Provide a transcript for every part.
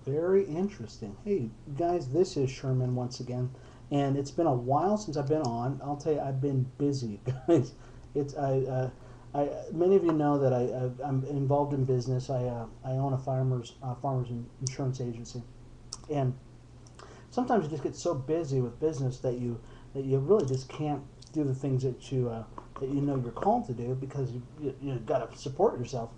Very interesting. Hey guys, this is Sherman once again, and it's been a while since I've been on. I'll tell you, I've been busy, guys. It's I many of you know that I'm involved in business. I own a farmers insurance agency, and sometimes you just get so busy with business that you really just can't do the things that you know you're called to do because you got to support yourself.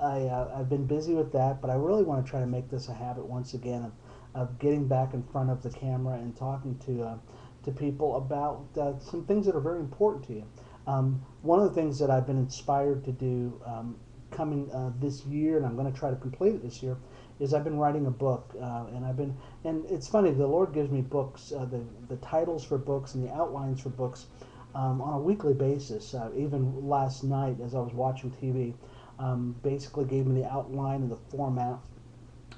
I've been busy with that, but I really want to try to make this a habit once again of getting back in front of the camera and talking to people about some things that are very important to you. One of the things that I've been inspired to do coming this year, and I'm going to try to complete it this year, is I've been writing a book, and it's funny. The Lord gives me books, the titles for books and the outlines for books on a weekly basis. Even last night, as I was watching TV, basically gave me the outline and the format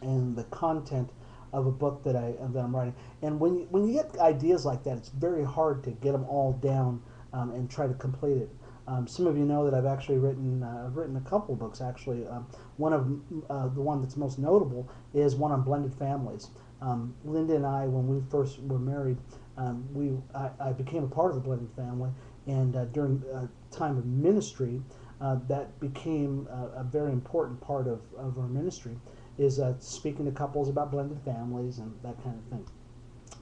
and the content of a book that I'm writing. And when you get ideas like that, it's very hard to get them all down and try to complete it. Some of you know that I've written a couple of books actually. One of the one that's most notable is one on blended families. Linda and I, when we first were married, I became a part of the blended family, and during a time of ministry, that became a very important part of our ministry, is speaking to couples about blended families and that kind of thing.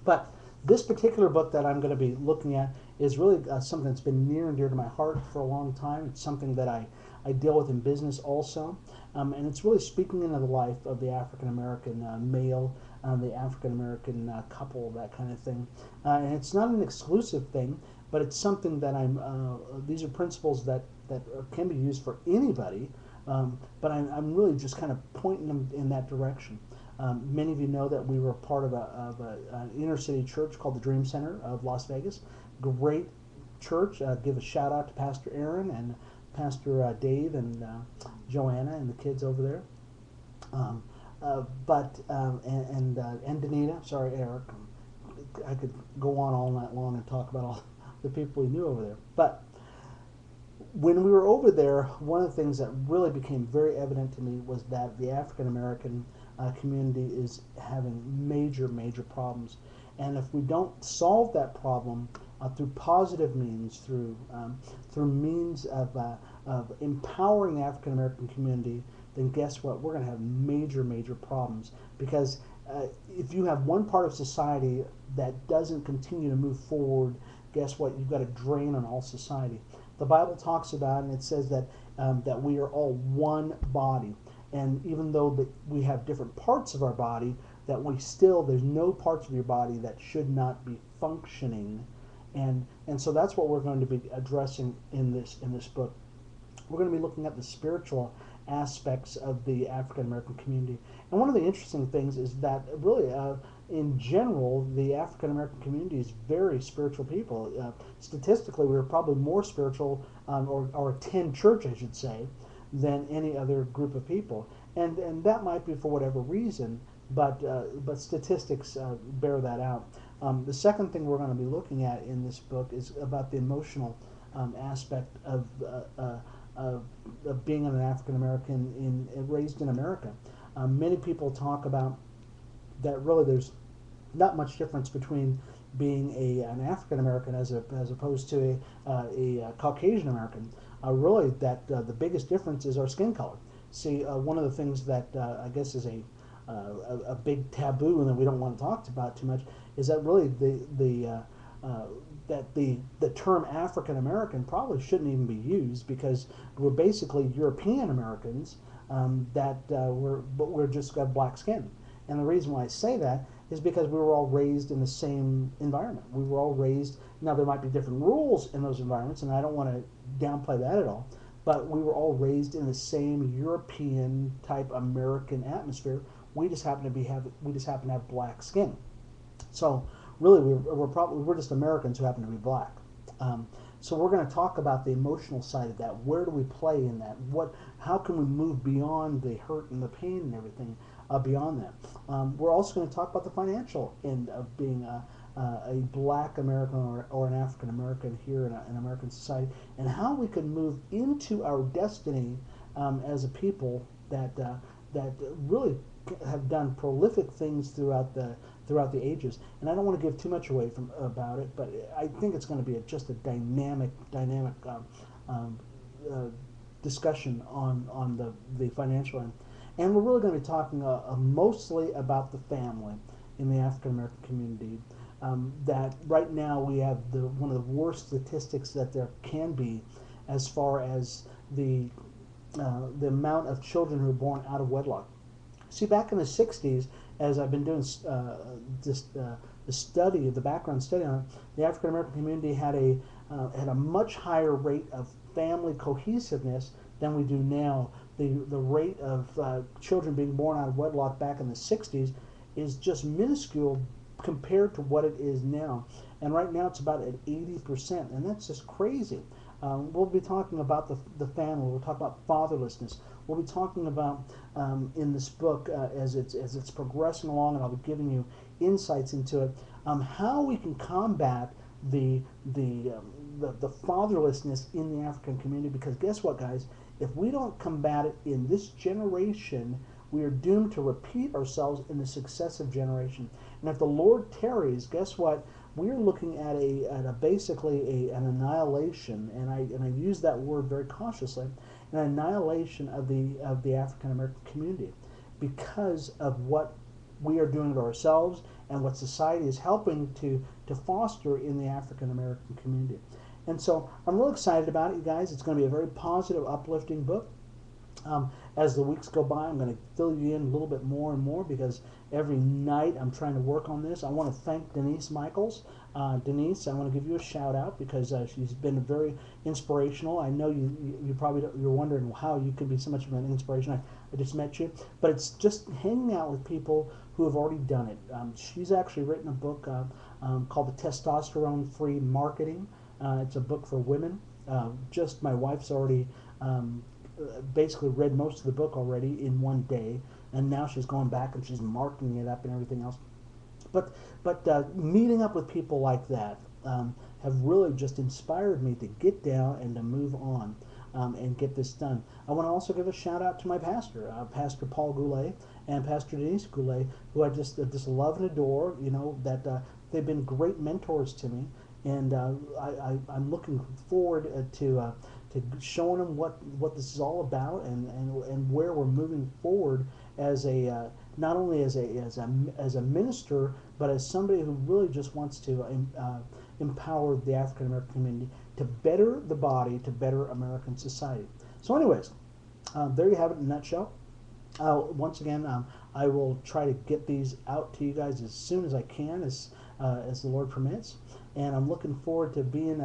But this particular book that I'm going to be looking at is really something that's been near and dear to my heart for a long time. It's something that I deal with in business also. And it's really speaking into the life of the African American male, the African American couple, that kind of thing. And it's not an exclusive thing, but it's something that these are principles that can be used for anybody, but I'm really just kind of pointing them in that direction. Many of you know that we were part of an inner city church called the Dream Center of Las Vegas. Great church. Give a shout out to Pastor Aaron and Pastor Dave and Joanna and the kids over there. And Danita. Sorry, Eric. I could go on all night long and talk about all the people we knew over there. But when we were over there, one of the things that really became very evident to me was that the African American community is having major problems, and if we don't solve that problem through positive means, through means of empowering the African American community, then guess what? We're going to have major problems, because if you have one part of society that doesn't continue to move forward, guess what? You've got a drain on all society. The Bible talks about, and it says that we are all one body, and even though we have different parts of our body, that there's no parts of your body that should not be functioning, and so that's what we're going to be addressing in this book. We're going to be looking at the spiritual aspects of the African American community. And one of the interesting things is that really, in general, the African American community is very spiritual people. Statistically, we're probably more spiritual, or attend church, I should say, than any other group of people. And that might be for whatever reason, but statistics bear that out. The second thing we're going to be looking at in this book is about the emotional aspect of being an African American raised in America. Many people talk about that really there's not much difference between being an African American as opposed to a Caucasian American. Really, that the biggest difference is our skin color. See, one of the things that I guess is a big taboo and that we don't want to talk about too much is that really the term African American probably shouldn't even be used, because we're basically European Americans we're just got black skin. And the reason why I say that is because we were all raised in the same environment. We were all raised. Now there might be different rules in those environments, and I don't want to downplay that at all. But we were all raised in the same European type American atmosphere. We just happen to have black skin. So really, we're just Americans who happen to be black. So we're going to talk about the emotional side of that. Where do we play in that? How can we move beyond the hurt and the pain and everything beyond that? We're also going to talk about the financial end of being a black American or an African American here in American society, and how we can move into our destiny as a people that that really have done prolific things throughout the ages. And I don't want to give too much away from about it, but I think it's going to be just a dynamic um, uh, discussion on the financial end. And we're really going to be talking mostly about the family in the African American community. That right now we have one of the worst statistics that there can be, as far as the amount of children who are born out of wedlock. See, back in the 60s, as I've been doing the study, the background study on it, the African American community had a much higher rate of family cohesiveness than we do now. The rate of children being born out of wedlock back in the 60s is just minuscule compared to what it is now. And right now it's about at 80%, and that's just crazy. We'll be talking about the family. We'll talk about fatherlessness. We'll be talking about in this book as it's progressing along, and I'll be giving you insights into it, how we can combat the fatherlessness in the African community. Because guess what, guys? If we don't combat it in this generation, we are doomed to repeat ourselves in the successive generation. And if the Lord tarries, guess what? We're looking at basically an annihilation, and I use that word very cautiously, an annihilation of the African American community, because of what we are doing to ourselves and what society is helping to foster in the African American community. And so I'm real excited about it, you guys. It's going to be a very positive, uplifting book. As the weeks go by, I'm going to fill you in a little bit more and more, because every night I'm trying to work on this. I want to thank Denise Michaels. Denise, I want to give you a shout out, because she's been very inspirational. I know you probably you're wondering how you could be so much of an inspiration. I just met you, but it's just hanging out with people who have already done it. She's actually written a book called The Testosterone Free Marketing. It's a book for women. Just my wife's already basically read most of the book already in one day, and now she's going back and she's marking it up and everything else. But meeting up with people like that have really just inspired me to get down and to move on and get this done. I want to also give a shout out to my pastor, Pastor Paul Goulet and Pastor Denise Goulet, who I just love and adore. You know, that they've been great mentors to me, and I'm looking forward to showing them what this is all about, and where we're moving forward as a not only as a minister, but as somebody who really just wants to empower the African American community to better the body, to better American society. So anyways, there you have it in a nutshell. Once again, I will try to get these out to you guys as soon as I can, as the Lord permits. And I'm looking forward to being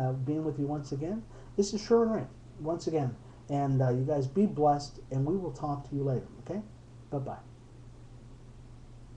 with you once again. This is Sherman Ray, once again. And you guys be blessed, and we will talk to you later, okay? Bye-bye.